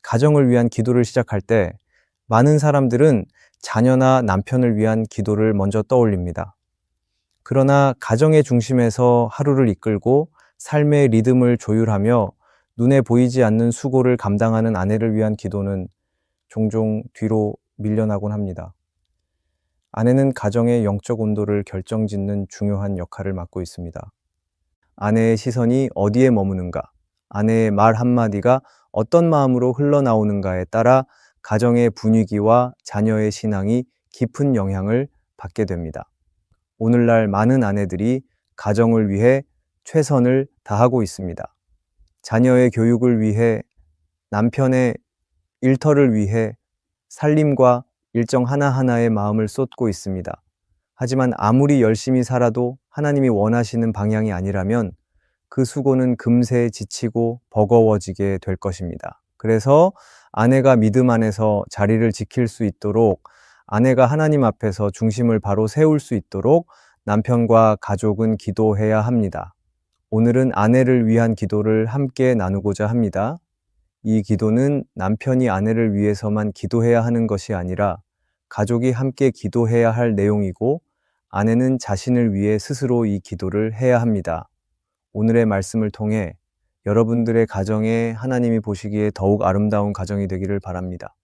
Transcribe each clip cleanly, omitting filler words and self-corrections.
가정을 위한 기도를 시작할 때 많은 사람들은 자녀나 남편을 위한 기도를 먼저 떠올립니다. 그러나 가정의 중심에서 하루를 이끌고 삶의 리듬을 조율하며 눈에 보이지 않는 수고를 감당하는 아내를 위한 기도는 종종 뒤로 밀려나곤 합니다. 아내는 가정의 영적 온도를 결정짓는 중요한 역할을 맡고 있습니다. 아내의 시선이 어디에 머무는가, 아내의 말 한마디가 어떤 마음으로 흘러나오는가에 따라 가정의 분위기와 자녀의 신앙이 깊은 영향을 받게 됩니다. 오늘날 많은 아내들이 가정을 위해 최선을 다하고 있습니다. 자녀의 교육을 위해, 남편의 일터를 위해 살림과 일정 하나하나에 마음을 쏟고 있습니다. 하지만 아무리 열심히 살아도 하나님이 원하시는 방향이 아니라면 그 수고는 금세 지치고 버거워지게 될 것입니다. 그래서 아내가 믿음 안에서 자리를 지킬 수 있도록, 아내가 하나님 앞에서 중심을 바로 세울 수 있도록 남편과 가족은 기도해야 합니다. 오늘은 아내를 위한 기도를 함께 나누고자 합니다. 이 기도는 남편이 아내를 위해서만 기도해야 하는 것이 아니라 가족이 함께 기도해야 할 내용이고, 아내는 자신을 위해 스스로 이 기도를 해야 합니다. 오늘의 말씀을 통해 여러분들의 가정에 하나님이 보시기에 더욱 아름다운 가정이 되기를 바랍니다.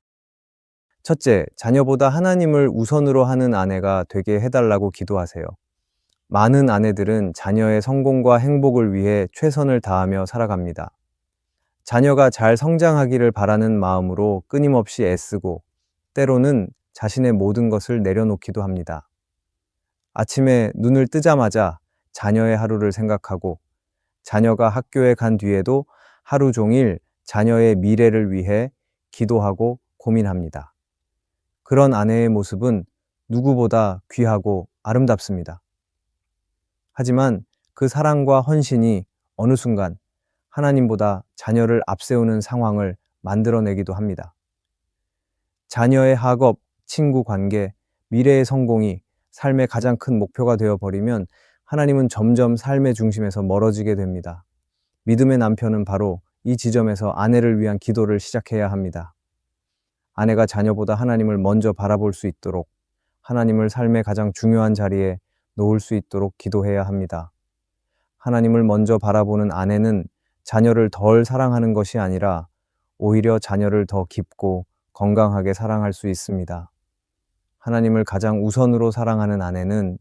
첫째, 자녀보다 하나님을 우선으로 하는 아내가 되게 해달라고 기도하세요. 많은 아내들은 자녀의 성공과 행복을 위해 최선을 다하며 살아갑니다. 자녀가 잘 성장하기를 바라는 마음으로 끊임없이 애쓰고, 때로는 자신의 모든 것을 내려놓기도 합니다. 아침에 눈을 뜨자마자 자녀의 하루를 생각하고, 자녀가 학교에 간 뒤에도 하루 종일 자녀의 미래를 위해 기도하고 고민합니다. 그런 아내의 모습은 누구보다 귀하고 아름답습니다. 하지만 그 사랑과 헌신이 어느 순간 하나님보다 자녀를 앞세우는 상황을 만들어내기도 합니다. 자녀의 학업, 친구 관계, 미래의 성공이 삶의 가장 큰 목표가 되어버리면 하나님은 점점 삶의 중심에서 멀어지게 됩니다. 믿음의 남편은 바로 이 지점에서 아내를 위한 기도를 시작해야 합니다. 아내가 자녀보다 하나님을 먼저 바라볼 수 있도록, 하나님을 삶의 가장 중요한 자리에 놓을 수 있도록 기도해야 합니다. 하나님을 먼저 바라보는 아내는 자녀를 덜 사랑하는 것이 아니라 오히려 자녀를 더 깊고 건강하게 사랑할 수 있습니다. 하나님을 가장 우선으로 사랑하는 아내는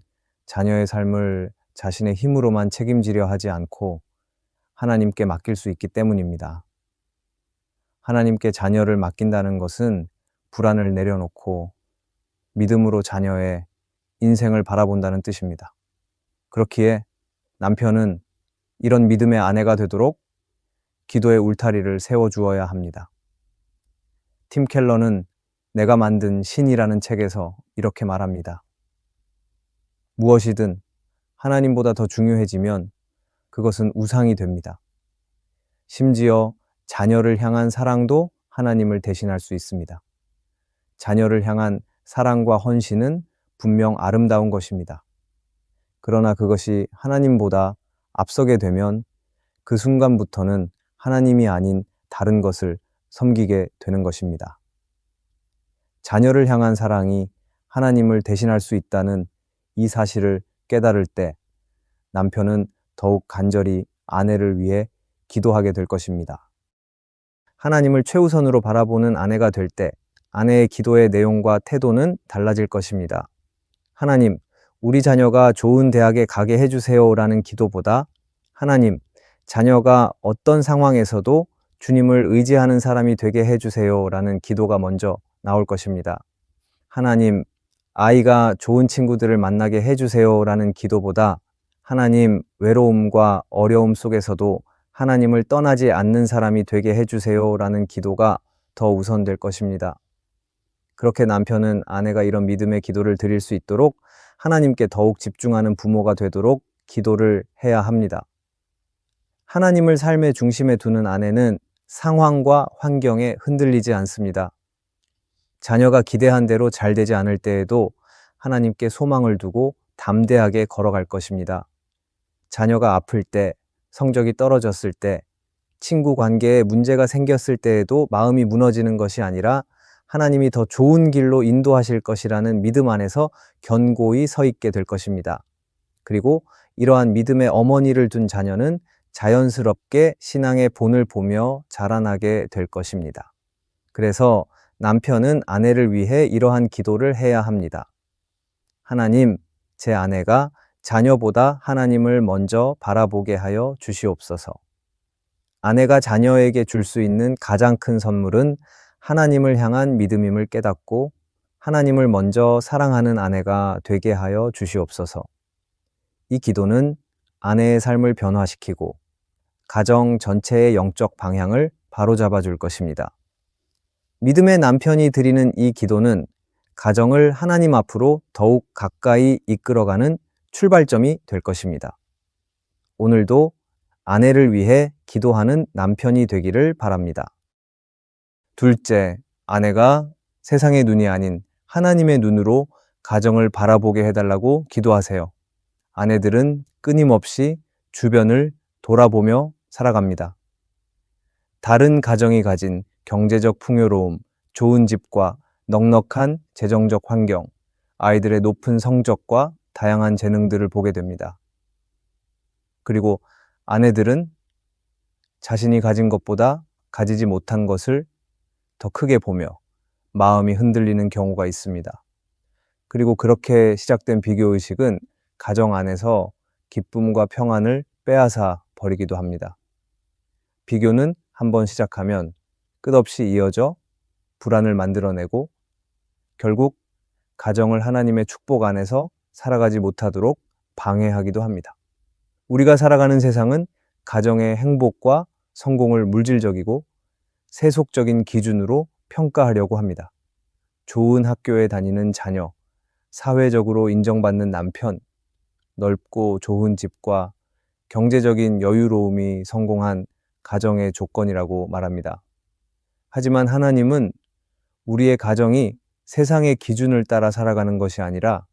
자녀의 삶을 자신의 힘으로만 책임지려 하지 않고 하나님께 맡길 수 있기 때문입니다. 하나님께 자녀를 맡긴다는 것은 불안을 내려놓고 믿음으로 자녀의 인생을 바라본다는 뜻입니다. 그렇기에 남편은 이런 믿음의 아내가 되도록 기도의 울타리를 세워주어야 합니다. 팀 켈러는 내가 만든 신이라는 책에서 이렇게 말합니다. 무엇이든 하나님보다 더 중요해지면 그것은 우상이 됩니다. 심지어 자녀를 향한 사랑도 하나님을 대신할 수 있습니다. 자녀를 향한 사랑과 헌신은 분명 아름다운 것입니다. 그러나 그것이 하나님보다 앞서게 되면 그 순간부터는 하나님이 아닌 다른 것을 섬기게 되는 것입니다. 자녀를 향한 사랑이 하나님을 대신할 수 있다는 이 사실을 깨달을 때 남편은 더욱 간절히 아내를 위해 기도하게 될 것입니다. 하나님을 최우선으로 바라보는 아내가 될 때 아내의 기도의 내용과 태도는 달라질 것입니다. 하나님, 우리 자녀가 좋은 대학에 가게 해주세요라는 기도보다 하나님, 자녀가 어떤 상황에서도 주님을 의지하는 사람이 되게 해주세요라는 기도가 먼저 나올 것입니다. 하나님, 아이가 좋은 친구들을 만나게 해주세요라는 기도보다 하나님, 외로움과 어려움 속에서도 하나님을 떠나지 않는 사람이 되게 해주세요라는 기도가 더 우선될 것입니다. 그렇게 남편은 아내가 이런 믿음의 기도를 드릴 수 있도록 하나님께 더욱 집중하는 부모가 되도록 기도를 해야 합니다. 하나님을 삶의 중심에 두는 아내는 상황과 환경에 흔들리지 않습니다. 자녀가 기대한 대로 잘 되지 않을 때에도 하나님께 소망을 두고 담대하게 걸어갈 것입니다. 자녀가 아플 때, 성적이 떨어졌을 때, 친구 관계에 문제가 생겼을 때에도 마음이 무너지는 것이 아니라 하나님이 더 좋은 길로 인도하실 것이라는 믿음 안에서 견고히 서 있게 될 것입니다. 그리고 이러한 믿음의 어머니를 둔 자녀는 자연스럽게 신앙의 본을 보며 자라나게 될 것입니다. 그래서 남편은 아내를 위해 이러한 기도를 해야 합니다. 하나님, 제 아내가 자녀보다 하나님을 먼저 바라보게 하여 주시옵소서. 아내가 자녀에게 줄 수 있는 가장 큰 선물은 하나님을 향한 믿음임을 깨닫고 하나님을 먼저 사랑하는 아내가 되게 하여 주시옵소서. 이 기도는 아내의 삶을 변화시키고 가정 전체의 영적 방향을 바로잡아 줄 것입니다. 믿음의 남편이 드리는 이 기도는 가정을 하나님 앞으로 더욱 가까이 이끌어가는 출발점이 될 것입니다. 오늘도 아내를 위해 기도하는 남편이 되기를 바랍니다. 둘째, 아내가 세상의 눈이 아닌 하나님의 눈으로 가정을 바라보게 해달라고 기도하세요. 아내들은 끊임없이 주변을 돌아보며 살아갑니다. 다른 가정이 가진 경제적 풍요로움, 좋은 집과 넉넉한 재정적 환경, 아이들의 높은 성적과 다양한 재능들을 보게 됩니다. 그리고 아내들은 자신이 가진 것보다 가지지 못한 것을 더 크게 보며 마음이 흔들리는 경우가 있습니다. 그리고 그렇게 시작된 비교의식은 가정 안에서 기쁨과 평안을 빼앗아 버리기도 합니다. 비교는 한번 시작하면 끝없이 이어져 불안을 만들어내고 결국 가정을 하나님의 축복 안에서 살아가지 못하도록 방해하기도 합니다. 우리가 살아가는 세상은 가정의 행복과 성공을 물질적이고 세속적인 기준으로 평가하려고 합니다. 좋은 학교에 다니는 자녀, 사회적으로 인정받는 남편, 넓고 좋은 집과 경제적인 여유로움이 성공한 가정의 조건이라고 말합니다. 하지만 하나님은 우리의 가정이 세상의 기준을 따라 살아가는 것이 아니라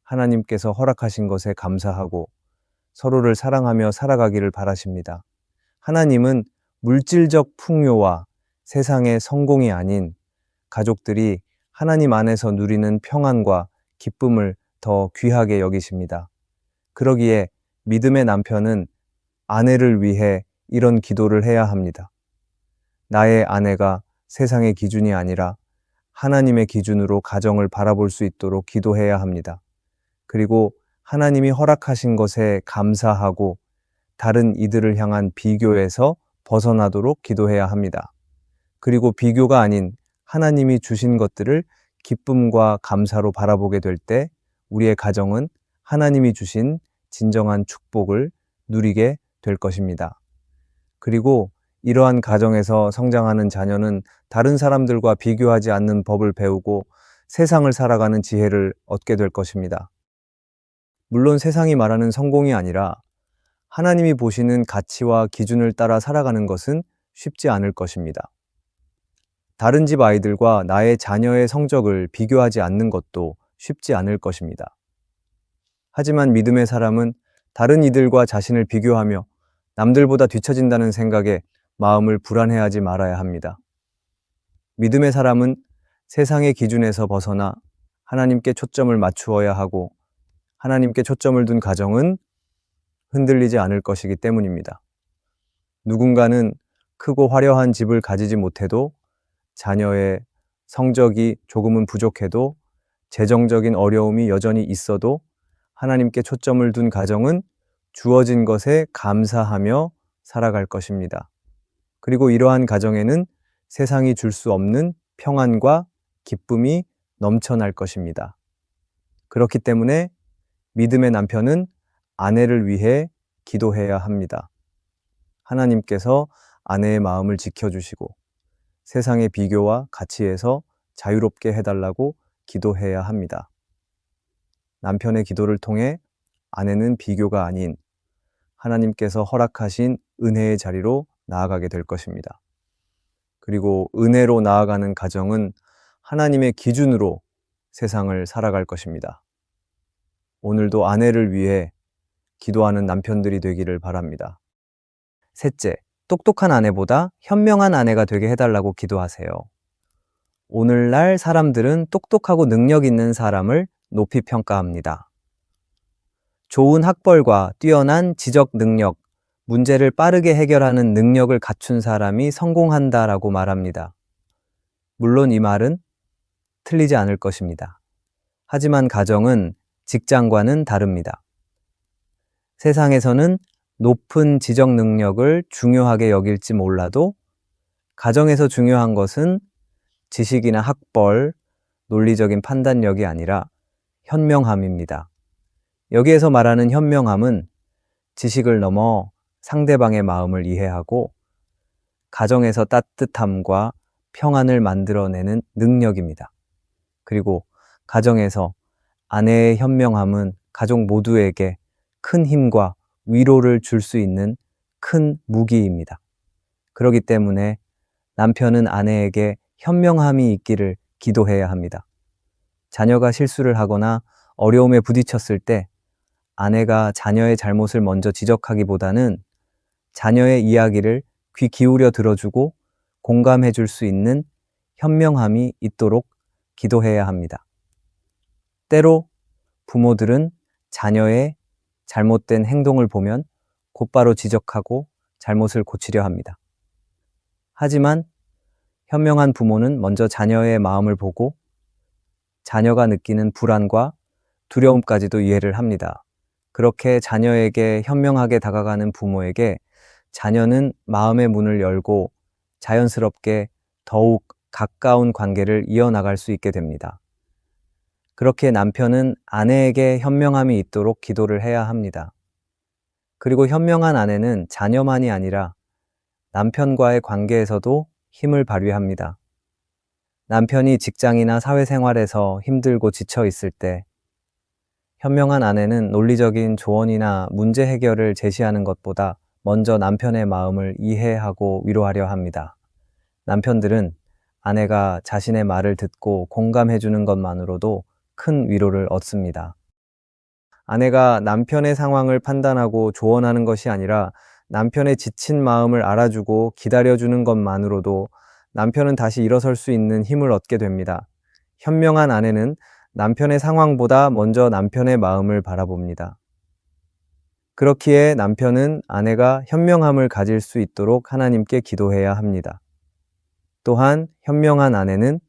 하나님께서 허락하신 것에 감사하고 서로를 사랑하며 살아가기를 바라십니다. 하나님은 물질적 풍요와 세상의 성공이 아닌 가족들이 하나님 안에서 누리는 평안과 기쁨을 더 귀하게 여기십니다. 그러기에 믿음의 남편은 아내를 위해 이런 기도를 해야 합니다. 나의 아내가 세상의 기준이 아니라 하나님의 기준으로 가정을 바라볼 수 있도록 기도해야 합니다. 그리고 하나님이 허락하신 것에 감사하고 다른 이들을 향한 비교에서 벗어나도록 기도해야 합니다. 그리고 비교가 아닌 하나님이 주신 것들을 기쁨과 감사로 바라보게 될 때 우리의 가정은 하나님이 주신 진정한 축복을 누리게 될 것입니다. 그리고 이러한 가정에서 성장하는 자녀는 다른 사람들과 비교하지 않는 법을 배우고 세상을 살아가는 지혜를 얻게 될 것입니다. 물론 세상이 말하는 성공이 아니라 하나님이 보시는 가치와 기준을 따라 살아가는 것은 쉽지 않을 것입니다. 다른 집 아이들과 나의 자녀의 성적을 비교하지 않는 것도 쉽지 않을 것입니다. 하지만 믿음의 사람은 다른 이들과 자신을 비교하며 남들보다 뒤처진다는 생각에 마음을 불안해하지 말아야 합니다. 믿음의 사람은 세상의 기준에서 벗어나 하나님께 초점을 맞추어야 하고 하나님께 초점을 둔 가정은 흔들리지 않을 것이기 때문입니다. 누군가는 크고 화려한 집을 가지지 못해도 자녀의 성적이 조금은 부족해도 재정적인 어려움이 여전히 있어도 하나님께 초점을 둔 가정은 주어진 것에 감사하며 살아갈 것입니다. 그리고 이러한 가정에는 세상이 줄 수 없는 평안과 기쁨이 넘쳐날 것입니다. 그렇기 때문에 믿음의 남편은 아내를 위해 기도해야 합니다. 하나님께서 아내의 마음을 지켜주시고 세상의 비교와 가치에서 자유롭게 해달라고 기도해야 합니다. 남편의 기도를 통해 아내는 비교가 아닌 하나님께서 허락하신 은혜의 자리로 나아가게 될 것입니다. 그리고 은혜로 나아가는 가정은 하나님의 기준으로 세상을 살아갈 것입니다. 오늘도 아내를 위해 기도하는 남편들이 되기를 바랍니다. 셋째, 똑똑한 아내보다 현명한 아내가 되게 해달라고 기도하세요. 오늘날 사람들은 똑똑하고 능력 있는 사람을 높이 평가합니다. 좋은 학벌과 뛰어난 지적 능력, 문제를 빠르게 해결하는 능력을 갖춘 사람이 성공한다라고 말합니다. 물론 이 말은 틀리지 않을 것입니다. 하지만 가정은 직장과는 다릅니다. 세상에서는 높은 지적 능력을 중요하게 여길지 몰라도 가정에서 중요한 것은 지식이나 학벌, 논리적인 판단력이 아니라 현명함입니다. 여기에서 말하는 현명함은 지식을 넘어 상대방의 마음을 이해하고 가정에서 따뜻함과 평안을 만들어내는 능력입니다. 그리고 가정에서 아내의 현명함은 가족 모두에게 큰 힘과 위로를 줄 수 있는 큰 무기입니다. 그렇기 때문에 남편은 아내에게 현명함이 있기를 기도해야 합니다. 자녀가 실수를 하거나 어려움에 부딪혔을 때 아내가 자녀의 잘못을 먼저 지적하기보다는 자녀의 이야기를 귀 기울여 들어주고 공감해 줄 수 있는 현명함이 있도록 기도해야 합니다. 때로 부모들은 자녀의 잘못된 행동을 보면 곧바로 지적하고 잘못을 고치려 합니다. 하지만 현명한 부모는 먼저 자녀의 마음을 보고 자녀가 느끼는 불안과 두려움까지도 이해를 합니다. 그렇게 자녀에게 현명하게 다가가는 부모에게 자녀는 마음의 문을 열고 자연스럽게 더욱 가까운 관계를 이어나갈 수 있게 됩니다. 그렇게 남편은 아내에게 현명함이 있도록 기도를 해야 합니다. 그리고 현명한 아내는 자녀만이 아니라 남편과의 관계에서도 힘을 발휘합니다. 남편이 직장이나 사회생활에서 힘들고 지쳐 있을 때 현명한 아내는 논리적인 조언이나 문제 해결을 제시하는 것보다 먼저 남편의 마음을 이해하고 위로하려 합니다. 남편들은 아내가 자신의 말을 듣고 공감해 주는 것만으로도 큰 위로를 얻습니다. 아내가 남편의 상황을 판단하고 조언하는 것이 아니라 남편의 지친 마음을 알아주고 기다려주는 것만으로도 남편은 다시 일어설 수 있는 힘을 얻게 됩니다. 현명한 아내는 남편의 상황보다 먼저 남편의 마음을 바라봅니다. 그렇기에 남편은 아내가 현명함을 가질 수 있도록 하나님께 기도해야 합니다. 또한 현명한 아내는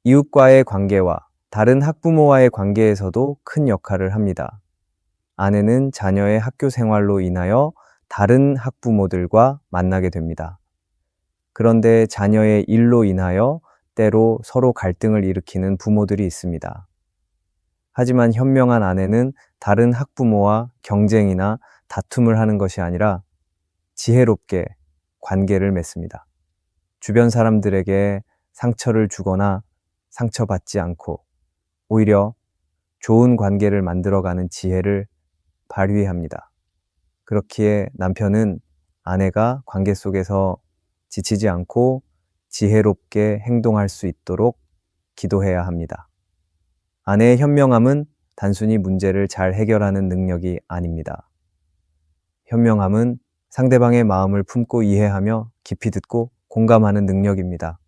이웃과의 관계와 다른 학부모와의 관계에서도 큰 역할을 합니다. 아내는 자녀의 학교 생활로 인하여 다른 학부모들과 만나게 됩니다. 그런데 자녀의 일로 인하여 때로 서로 갈등을 일으키는 부모들이 있습니다. 하지만 현명한 아내는 다른 학부모와 경쟁이나 다툼을 하는 것이 아니라 지혜롭게 관계를 맺습니다. 주변 사람들에게 상처를 주거나 상처받지 않고 오히려 좋은 관계를 만들어가는 지혜를 발휘합니다. 그렇기에 남편은 아내가 관계 속에서 지치지 않고 지혜롭게 행동할 수 있도록 기도해야 합니다. 아내의 현명함은 단순히 문제를 잘 해결하는 능력이 아닙니다. 현명함은 상대방의 마음을 품고 이해하며 깊이 듣고 공감하는 능력입니다.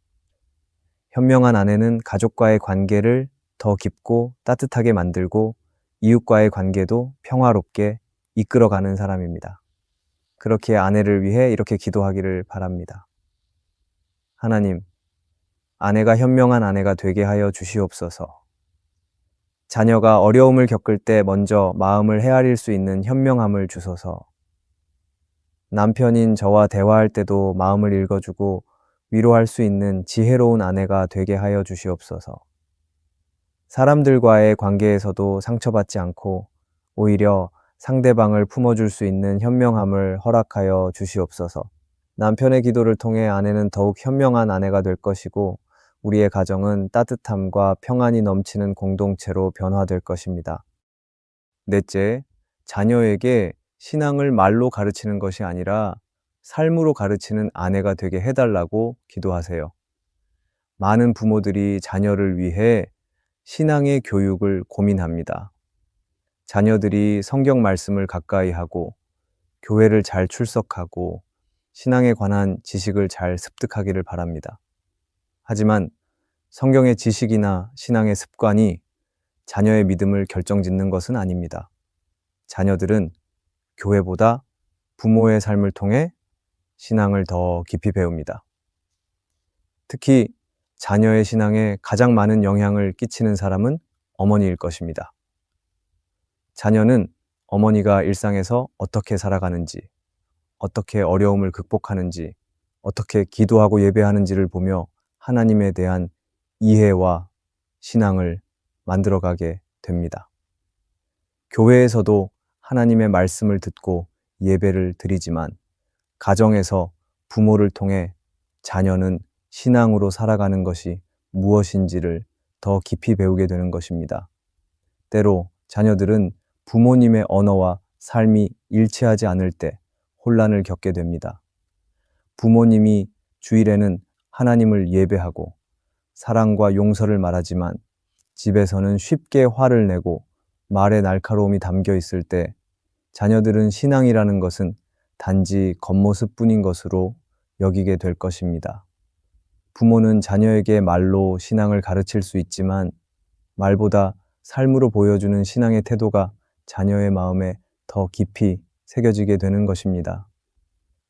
현명한 아내는 가족과의 관계를 더 깊고 따뜻하게 만들고 이웃과의 관계도 평화롭게 이끌어가는 사람입니다. 그렇게 아내를 위해 이렇게 기도하기를 바랍니다. 하나님, 아내가 현명한 아내가 되게 하여 주시옵소서. 자녀가 어려움을 겪을 때 먼저 마음을 헤아릴 수 있는 현명함을 주소서. 남편인 저와 대화할 때도 마음을 읽어주고 위로할 수 있는 지혜로운 아내가 되게 하여 주시옵소서. 사람들과의 관계에서도 상처받지 않고 오히려 상대방을 품어줄 수 있는 현명함을 허락하여 주시옵소서. 남편의 기도를 통해 아내는 더욱 현명한 아내가 될 것이고 우리의 가정은 따뜻함과 평안이 넘치는 공동체로 변화될 것입니다. 넷째, 자녀에게 신앙을 말로 가르치는 것이 아니라 삶으로 가르치는 아내가 되게 해달라고 기도하세요. 많은 부모들이 자녀를 위해 신앙의 교육을 고민합니다. 자녀들이 성경 말씀을 가까이 하고 교회를 잘 출석하고 신앙에 관한 지식을 잘 습득하기를 바랍니다. 하지만 성경의 지식이나 신앙의 습관이 자녀의 믿음을 결정짓는 것은 아닙니다. 자녀들은 교회보다 부모의 삶을 통해 신앙을 더 깊이 배웁니다. 특히 자녀의 신앙에 가장 많은 영향을 끼치는 사람은 어머니일 것입니다. 자녀는 어머니가 일상에서 어떻게 살아가는지, 어떻게 어려움을 극복하는지, 어떻게 기도하고 예배하는지를 보며 하나님에 대한 이해와 신앙을 만들어가게 됩니다. 교회에서도 하나님의 말씀을 듣고 예배를 드리지만 가정에서 부모를 통해 자녀는 신앙으로 살아가는 것이 무엇인지를 더 깊이 배우게 되는 것입니다. 때로 자녀들은 부모님의 언어와 삶이 일치하지 않을 때 혼란을 겪게 됩니다. 부모님이 주일에는 하나님을 예배하고 사랑과 용서를 말하지만 집에서는 쉽게 화를 내고 말에 날카로움이 담겨 있을 때 자녀들은 신앙이라는 것은 단지 겉모습뿐인 것으로 여기게 될 것입니다. 부모는 자녀에게 말로 신앙을 가르칠 수 있지만 말보다 삶으로 보여주는 신앙의 태도가 자녀의 마음에 더 깊이 새겨지게 되는 것입니다.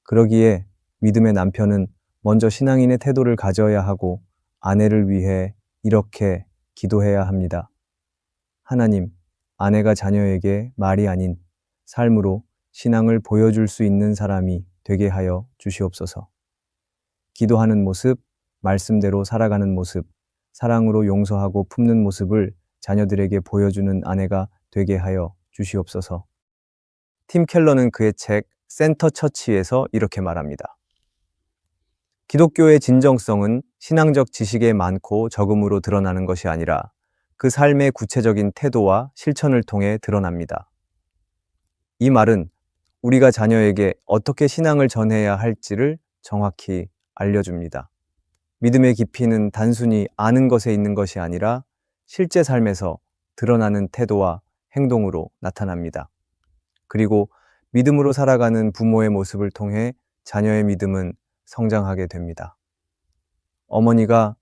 그러기에 믿음의 남편은 먼저 신앙인의 태도를 가져야 하고 아내를 위해 이렇게 기도해야 합니다. 하나님, 아내가 자녀에게 말이 아닌 삶으로 신앙을 보여줄 수 있는 사람이 되게 하여 주시옵소서. 기도하는 모습, 말씀대로 살아가는 모습, 사랑으로 용서하고 품는 모습을 자녀들에게 보여주는 아내가 되게 하여 주시옵소서. 팀 켈러는 그의 책 센터 처치에서 이렇게 말합니다. 기독교의 진정성은 신앙적 지식에 많고 적음으로 드러나는 것이 아니라 그 삶의 구체적인 태도와 실천을 통해 드러납니다. 이 말은 우리가 자녀에게 어떻게 신앙을 전해야 할지를 정확히 알려줍니다. 믿음의 깊이는 단순히 아는 것에 있는 것이 아니라 실제 삶에서 드러나는 태도와 행동으로 나타납니다. 그리고 믿음으로 살아가는 부모의 모습을 통해 자녀의 믿음은 성장하게 됩니다. 어머니가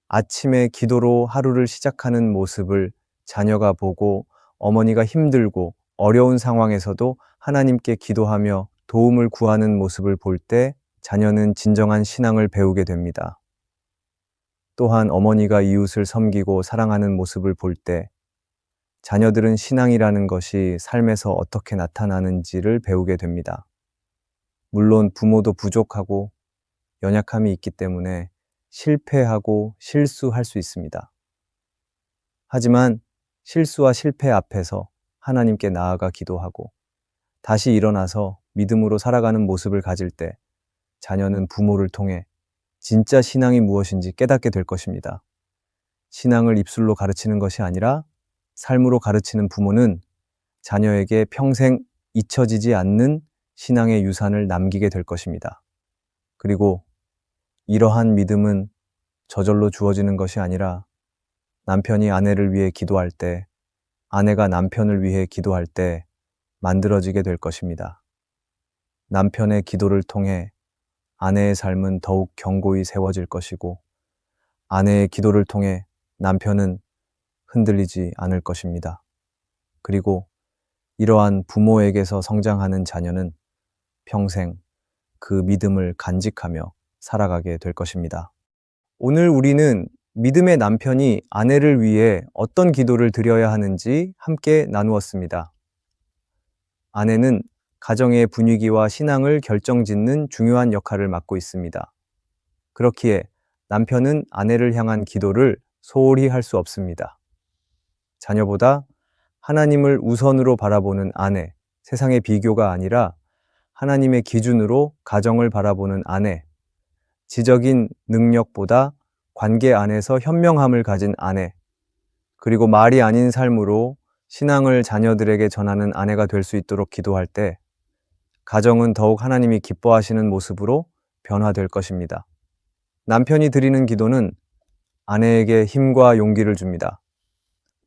아침에 기도로 하루를 시작하는 모습을 자녀가 보고 어머니가 힘들고 어려운 상황에서도 하나님께 기도하며 도움을 구하는 모습을 볼 때 자녀는 진정한 신앙을 배우게 됩니다. 또한 어머니가 이웃을 섬기고 사랑하는 모습을 볼 때 자녀들은 신앙이라는 것이 삶에서 어떻게 나타나는지를 배우게 됩니다. 물론 부모도 부족하고 연약함이 있기 때문에 실패하고 실수할 수 있습니다. 하지만 실수와 실패 앞에서 하나님께 나아가 기도하고 다시 일어나서 믿음으로 살아가는 모습을 가질 때 자녀는 부모를 통해 진짜 신앙이 무엇인지 깨닫게 될 것입니다. 신앙을 입술로 가르치는 것이 아니라 삶으로 가르치는 부모는 자녀에게 평생 잊혀지지 않는 신앙의 유산을 남기게 될 것입니다. 그리고 이러한 믿음은 저절로 주어지는 것이 아니라 남편이 아내를 위해 기도할 때, 아내가 남편을 위해 기도할 때 만들어지게 될 것입니다. 남편의 기도를 통해 아내의 삶은 더욱 견고히 세워질 것이고, 아내의 기도를 통해 남편은 흔들리지 않을 것입니다. 그리고 이러한 부모에게서 성장하는 자녀는 평생 그 믿음을 간직하며 살아가게 될 것입니다. 오늘 우리는 믿음의 남편이 아내를 위해 어떤 기도를 드려야 하는지 함께 나누었습니다. 아내는 가정의 분위기와 신앙을 결정짓는 중요한 역할을 맡고 있습니다. 그렇기에 남편은 아내를 향한 기도를 소홀히 할 수 없습니다. 자녀보다 하나님을 우선으로 바라보는 아내, 세상의 비교가 아니라 하나님의 기준으로 가정을 바라보는 아내, 지적인 능력보다 관계 안에서 현명함을 가진 아내, 그리고 말이 아닌 삶으로 신앙을 자녀들에게 전하는 아내가 될 수 있도록 기도할 때 가정은 더욱 하나님이 기뻐하시는 모습으로 변화될 것입니다. 남편이 드리는 기도는 아내에게 힘과 용기를 줍니다.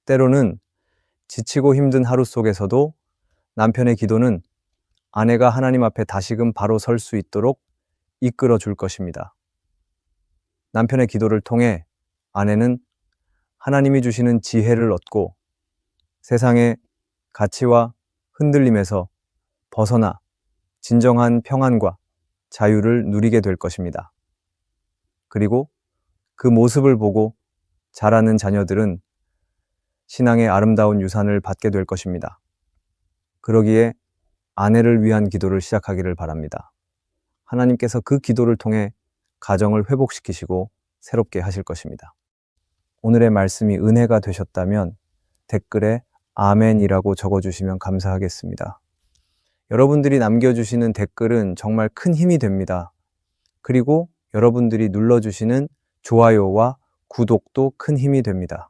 때로는 지치고 힘든 하루 속에서도 남편의 기도는 아내가 하나님 앞에 다시금 바로 설 수 있도록 이끌어 줄 것입니다. 남편의 기도를 통해 아내는 하나님이 주시는 지혜를 얻고 세상의 가치와 흔들림에서 벗어나 진정한 평안과 자유를 누리게 될 것입니다. 그리고 그 모습을 보고 자라는 자녀들은 신앙의 아름다운 유산을 받게 될 것입니다. 그러기에 아내를 위한 기도를 시작하기를 바랍니다. 하나님께서 그 기도를 통해 가정을 회복시키시고 새롭게 하실 것입니다. 오늘의 말씀이 은혜가 되셨다면 댓글에 아멘이라고 적어주시면 감사하겠습니다. 여러분들이 남겨주시는 댓글은 정말 큰 힘이 됩니다. 그리고 여러분들이 눌러주시는 좋아요와 구독도 큰 힘이 됩니다.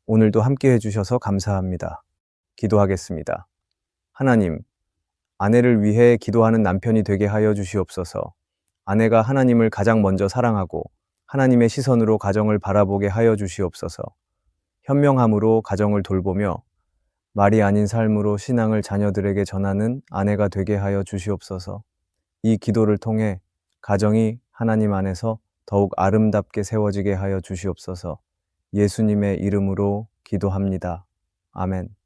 오늘도 함께 해주셔서 감사합니다. 기도하겠습니다. 하나님, 아내를 위해 기도하는 남편이 되게 하여 주시옵소서. 아내가 하나님을 가장 먼저 사랑하고 하나님의 시선으로 가정을 바라보게 하여 주시옵소서. 현명함으로 가정을 돌보며 말이 아닌 삶으로 신앙을 자녀들에게 전하는 아내가 되게 하여 주시옵소서. 이 기도를 통해 가정이 하나님 안에서 더욱 아름답게 세워지게 하여 주시옵소서. 예수님의 이름으로 기도합니다. 아멘.